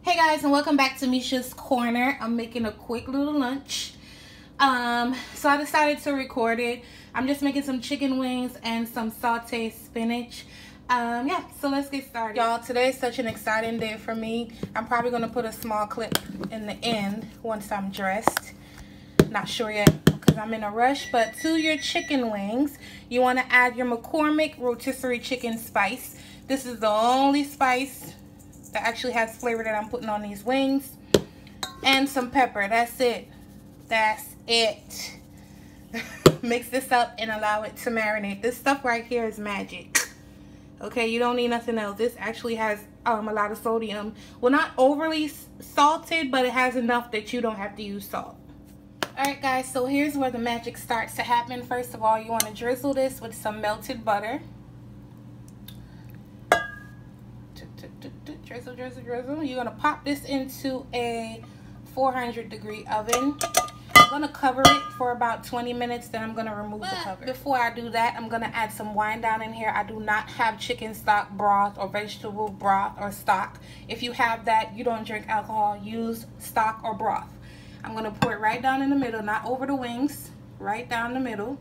Hey guys, and welcome back to Mesha's Corner. I'm making a quick little lunch. So I decided to record it. I'm just making some chicken wings and some sauteed spinach. Yeah, so let's get started. Y'all, today is such an exciting day for me. I'm probably gonna put a small clip in the end once I'm dressed. Not sure yet because I'm in a rush, but to your chicken wings, you wanna add your McCormick rotisserie chicken spice. This is the only spice that actually has flavor that I'm putting on these wings, and some pepper. That's it. Mix this up and allow it to marinate. This stuff right here is magic. Okay, you don't need nothing else. This actually has a lot of sodium. Well, not overly salted, but it has enough that you don't have to use salt. Alright guys, so here's where the magic starts to happen. First of all, you want to drizzle this with some melted butter. Drizzle, drizzle, drizzle. You're gonna pop this into a 400-degree oven. I'm gonna cover it for about 20 minutes, then I'm gonna remove the cover. Before I do that, I'm gonna add some wine down in here. I do not have chicken stock broth or vegetable broth or stock. If you have that, you don't drink alcohol, use stock or broth. I'm gonna pour it right down in the middle, not over the wings, right down the middle.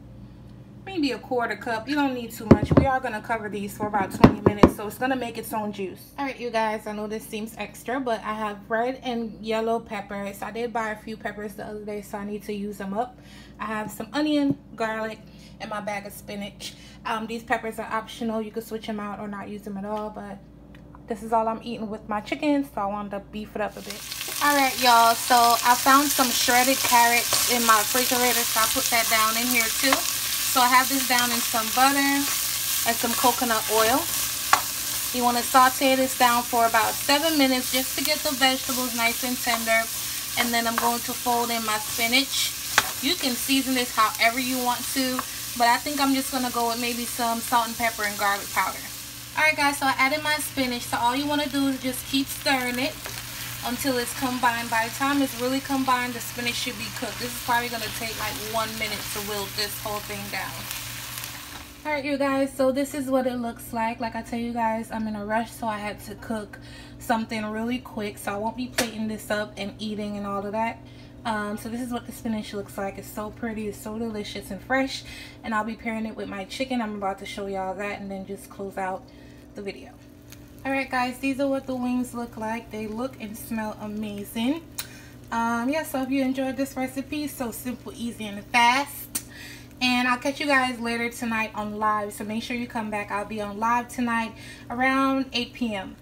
Maybe a quarter cup. You don't need too much. We are going to cover these for about 20 minutes, so it's going to make its own juice. Alright, you guys, I know this seems extra, but I have red and yellow peppers. I did buy a few peppers the other day, so I need to use them up. I have some onion, garlic, and my bag of spinach. These peppers are optional. You can switch them out or not use them at all, but this is all I'm eating with my chicken, so I wanted to beef it up a bit. Alright, y'all, so I found some shredded carrots in my refrigerator, so I put that down in here too. So I have this down in some butter and some coconut oil. You want to saute this down for about 7 minutes just to get the vegetables nice and tender. And then I'm going to fold in my spinach. You can season this however you want to, but I think I'm just going to go with maybe some salt and pepper and garlic powder. Alright guys, so I added my spinach. So all you want to do is just keep stirring it until it's combined. By the time it's really combined, the spinach should be cooked. This is probably going to take like 1 minute to wilt this whole thing down. Alright you guys, so this is what it looks like. Like I tell you guys, I'm in a rush, so I had to cook something really quick. So I won't be plating this up and eating and all of that. So this is what the spinach looks like. It's so pretty, it's so delicious and fresh. And I'll be pairing it with my chicken. I'm about to show y'all that and then just close out the video. Alright guys, these are what the wings look like. They look and smell amazing. Yeah, so if you enjoyed this recipe, so simple, easy, and fast. And I'll catch you guys later tonight on live, so make sure you come back. I'll be on live tonight around 8 p.m.